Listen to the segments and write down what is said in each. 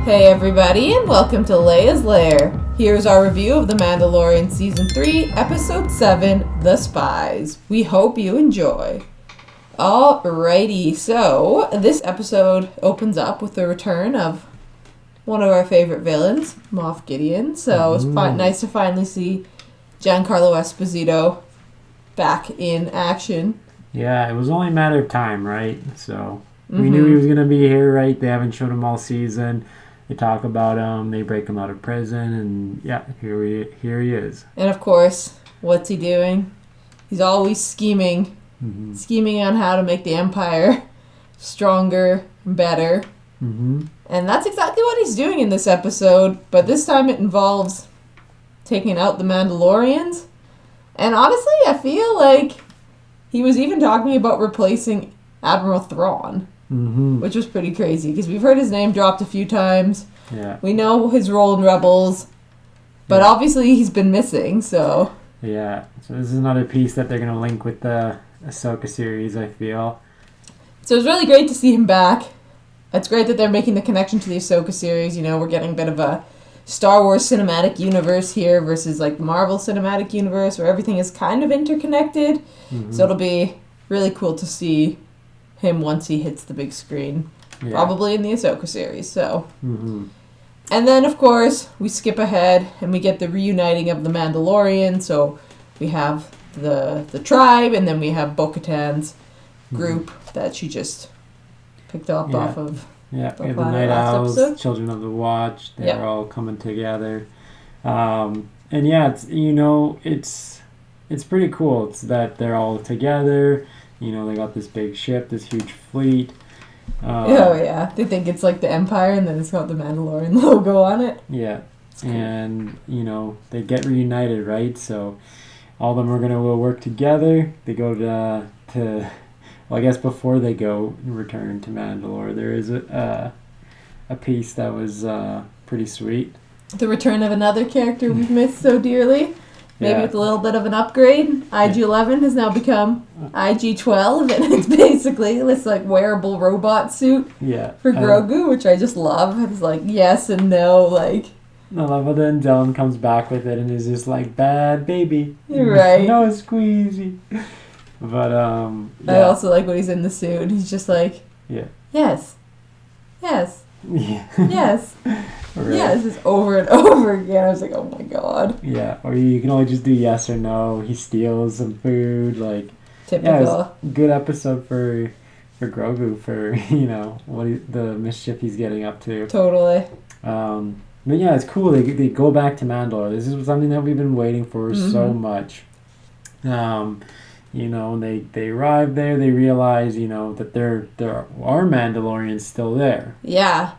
Hey everybody, and welcome to Leia's Lair. Here's our review of The Mandalorian Season 3, Episode 7, The Spies. We hope you enjoy. Alrighty, so this episode opens up with the return of one of our favorite villains, Moff Gideon. So it's nice to finally see Giancarlo Esposito back in action. Yeah, it was only a matter of time, right? So we knew he was going to be here, right? They haven't shown him all season. They talk about him, they break him out of prison, and yeah, here he is. And of course, what's he doing? He's always scheming on how to make the Empire stronger and better. And that's exactly what he's doing in this episode, but this time it involves taking out the Mandalorians. And honestly, I feel like he was even talking about replacing Admiral Thrawn. Which was pretty crazy, because we've heard his name dropped a few times. Yeah. We know his role in Rebels, but obviously he's been missing, so... Yeah, so this is another piece that they're going to link with the Ahsoka series, I feel. So it's really great to see him back. It's great that they're making the connection to the Ahsoka series. You know, we're getting a bit of a Star Wars cinematic universe here versus, like, Marvel cinematic universe, where everything is kind of interconnected. So it'll be really cool to see him once he hits the big screen, probably in the Ahsoka series. So, and then of course we skip ahead and we get the reuniting of the Mandalorian. So we have the tribe, and then we have Bo-Katan's group that she just picked up off of. Yeah, we have the Night Owls, Children of the Watch. They're all coming together, and yeah, it's pretty cool. It's that they're all together. You know, they got this big ship, this huge fleet. They think it's like the Empire, and then it's got the Mandalorian logo on it. Yeah, cool. And, you know, they get reunited, right? So all of them are going to work together. They go to well, I guess before they go return to Mandalore, there is a piece that was pretty sweet. The return of another character we've missed so dearly. Maybe with a little bit of an upgrade. IG-11 has now become IG-12, and it's basically this like wearable robot suit for Grogu, which I just love. It's like yes and no, like. I love how then Dylan comes back with it and is just like, bad baby. Right. No squeezy. But, I also like when he's in the suit. He's just like, yes. Yes. Yes. Right. Yeah, this is over and over again. I was like, oh my god. Yeah, or you can only just do yes or no. He steals some food, like... Typical. Yeah, it was a good episode for Grogu, for, you know, the mischief he's getting up to. Totally. But yeah, it's cool. They go back to Mandalore. This is something that we've been waiting for so much. You know, they arrive there, they realize, you know, that there are Mandalorians still there. Yeah.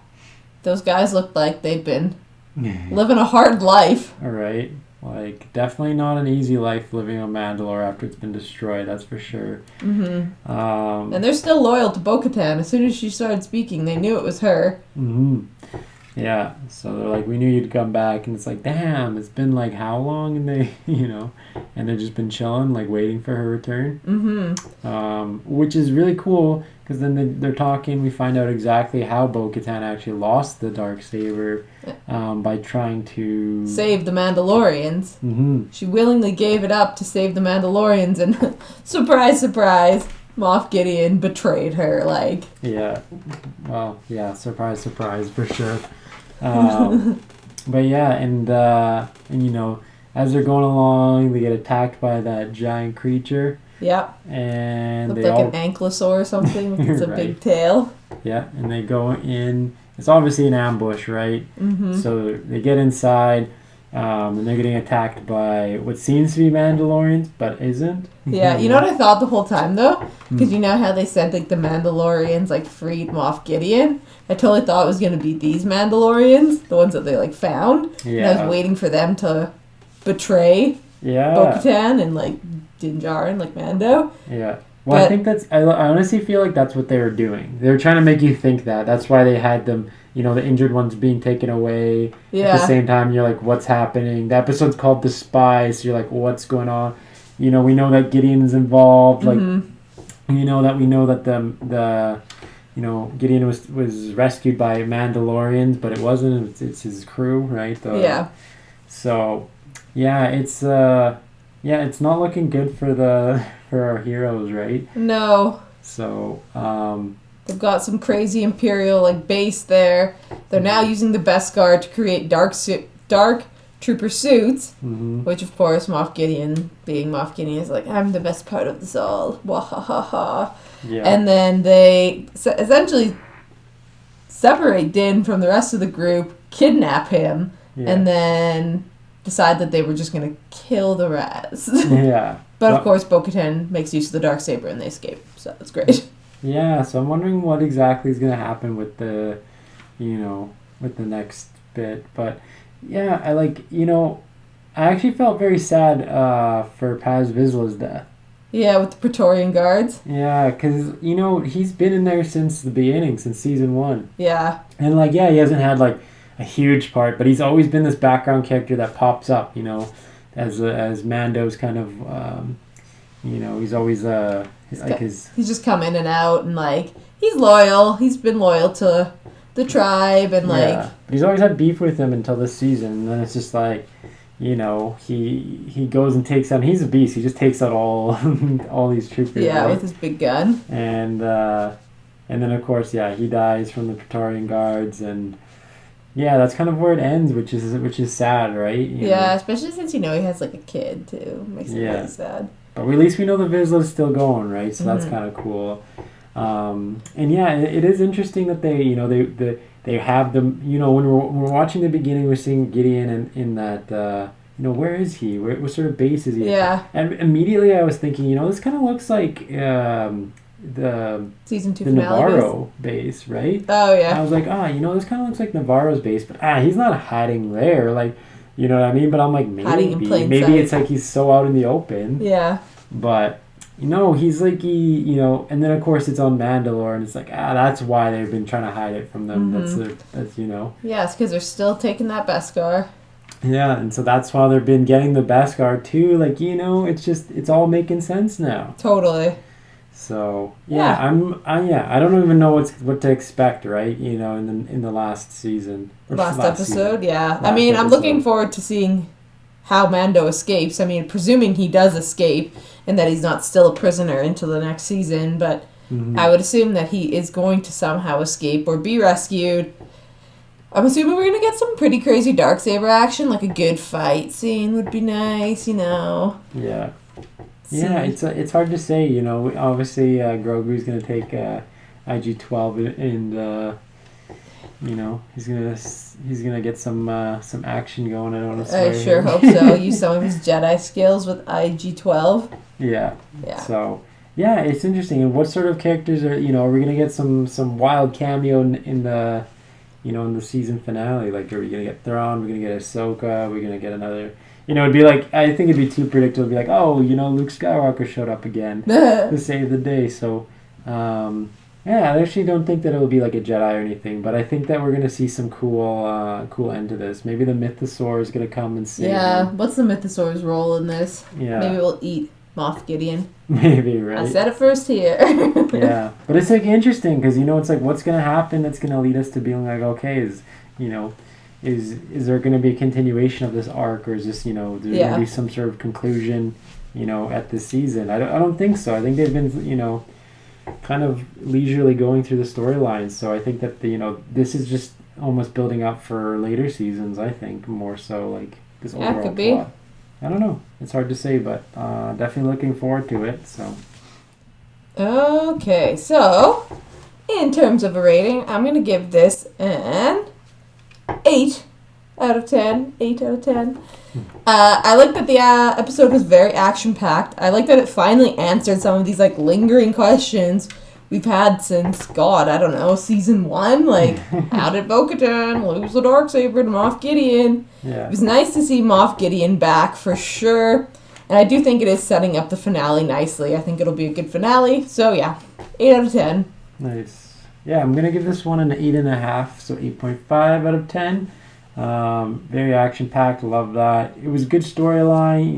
Those guys look like they've been living a hard life. All right. Like, definitely not an easy life living on Mandalore after it's been destroyed, that's for sure. And they're still loyal to Bo-Katan. As soon as she started speaking, they knew it was her. Yeah, so they're like, we knew you'd come back, and it's like, damn, it's been like how long? And they, you know, and they've just been chilling, like waiting for her return. Which is really cool, because then they're talking, we find out exactly how Bo-Katan actually lost the Darksaber by trying to... save the Mandalorians. She willingly gave it up to save the Mandalorians, and surprise, surprise, Moff Gideon betrayed her, like... Yeah, well, yeah, surprise, surprise, for sure. But yeah, and you know, as they're going along, they get attacked by that giant creature. Yeah. And looked like an ankylosaur or something with a big tail. Yeah, and they go in. It's obviously an ambush, right? So they get inside, and they're getting attacked by what seems to be Mandalorians, but isn't. Yeah, you know what I thought the whole time, though? Because you know how they said, like, the Mandalorians, like, freed Moff Gideon? I totally thought it was going to be these Mandalorians, the ones that they, like, found. Yeah. And I was waiting for them to betray Bo-Katan and, like, Din Djarin, like Mando. Yeah. Well, I think I honestly feel like that's what they were doing. They were trying to make you think that. That's why they had them, you know, the injured ones being taken away. Yeah. At the same time, you're like, what's happening? The episode's called The Spies, so you're like, what's going on? You know, we know that Gideon's involved. Like, you know that we know that the Gideon was rescued by Mandalorians, but it wasn't. It's his crew, right? Yeah. So, yeah, it's not looking good for our heroes, right? No. So, they've got some crazy Imperial base there. They're now using the Beskar to create dark trooper suits, which of course Moff Gideon, being Moff Gideon, is like, I'm the best part of this all. Wahahaha. Yeah. And then they essentially separate Din from the rest of the group, kidnap him, and then decide that they were just going to kill the rest. Yeah. But of course Bo-Katan makes use of the Darksaber and they escape. So that's great. Yeah, so I'm wondering what exactly is going to happen with the next bit. But yeah, I actually felt very sad for Paz Vizsla's death. Yeah, with the Praetorian Guards. Yeah, because, he's been in there since the beginning, since season 1. Yeah. And, he hasn't had, a huge part, but he's always been this background character that pops up, as Mando's kind of, he's always, he's just come in and out, and, he's loyal. He's been loyal to the tribe, and, But he's always had beef with him until this season, and then it's just, he goes and takes out. He's a beast. He just takes out all these troopers. Yeah, right? with his big gun. And then of course, he dies from the Praetorian Guards, and that's kind of where it ends, which is sad, right? You know? Especially since he has a kid too. Makes it really sad. But at least we know the Vizsla's still going, right? So that's kind of cool. And it is interesting that they have them. When we're watching the beginning, we're seeing Gideon in that. Where is he? What sort of base is he? Yeah. And immediately I was thinking, this kind of looks like the season 2 the Navarro base, right? Oh yeah. And I was like, this kind of looks like Navarro's base, but he's not hiding there, you know what I mean? But I'm like, maybe it's like he's so out in the open. Yeah. But. He's and then of course it's on Mandalore, and it's like, that's why they've been trying to hide it from them. That's Yeah, it's because they're still taking that Beskar. Yeah, and so that's why they've been getting the Beskar too. It's all making sense now. Totally. So I don't even know what to expect, right? In the last season. Last episode, yeah. I'm looking forward to seeing how Mando escapes. Presuming he does escape and that he's not still a prisoner into the next season, but I would assume that he is going to somehow escape or be rescued. I'm assuming we're going to get some pretty crazy Darksaber action, a good fight scene would be nice, Yeah. Yeah, it's hard to say, obviously Grogu's going to take IG-12 and he's gonna get some action going. I don't know. I sure hope so. Use some of his Jedi skills with IG-12. Yeah. So it's interesting. And what sort of characters are we gonna get some wild cameo in the in the season finale? Are we gonna get Thrawn? We're gonna get Ahsoka. We're gonna get another. It'd be I think it'd be too predictable. It'd be Luke Skywalker showed up again to save the day. So. I actually don't think that it'll be a Jedi or anything, but I think that we're going to see some cool end to this. Maybe the Mythosaur is going to come and save him. What's the Mythosaur's role in this? Yeah. Maybe we'll eat Moff Gideon. Maybe, right? I said it first here. Yeah, but it's interesting because it's what's going to happen that's going to lead us to being okay, is there going to be a continuation of this arc, or is this there's going to be some sort of conclusion at this season? I don't think so. I think they've been kind of leisurely going through the storylines, so I think that this is just almost building up for later seasons. I think more so this overall could be. plot. I don't know. It's hard to say, but definitely looking forward to it. So. Okay, so in terms of a rating, I'm gonna give this an 8 out of 10. 8 out of 10. I like that the episode was very action-packed. I like that it finally answered some of these lingering questions we've had since, season 1. How did Bo-Katan lose the Darksaber to Moff Gideon? Yeah. It was nice to see Moff Gideon back for sure. And I do think it is setting up the finale nicely. I think it'll be a good finale. So 8 out of 10. Nice. Yeah, I'm going to give this one an 8.5, so 8.5 out of 10. Very action-packed, love that. It was a good storyline,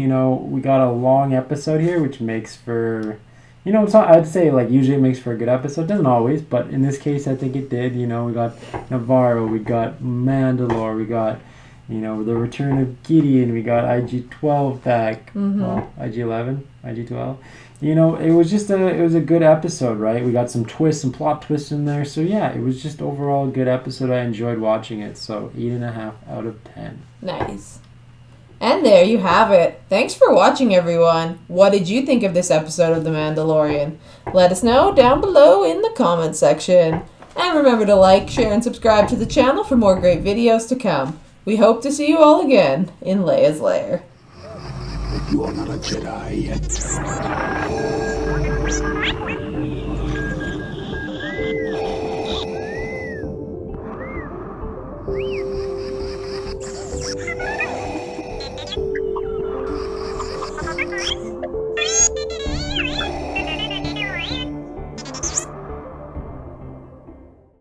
we got a long episode here, which makes for, You know, so I'd say, like, usually it makes for a good episode. It doesn't always, but in this case, I think it did. You know, we got Navarro, we got Mandalore, we got, you know, the return of Gideon, we got IG-12 back. Well, IG-11, IG-12. You know, it was a good episode, right? We got some twists, some plot twists in there. So, yeah, it was just overall a good episode. I enjoyed watching it. So, 8.5 out of 10. Nice. And there you have it. Thanks for watching, everyone. What did you think of this episode of The Mandalorian? Let us know down below in the comments section. And remember to like, share, and subscribe to the channel for more great videos to come. We hope to see you all again in Leia's Lair. You are not a Jedi yet.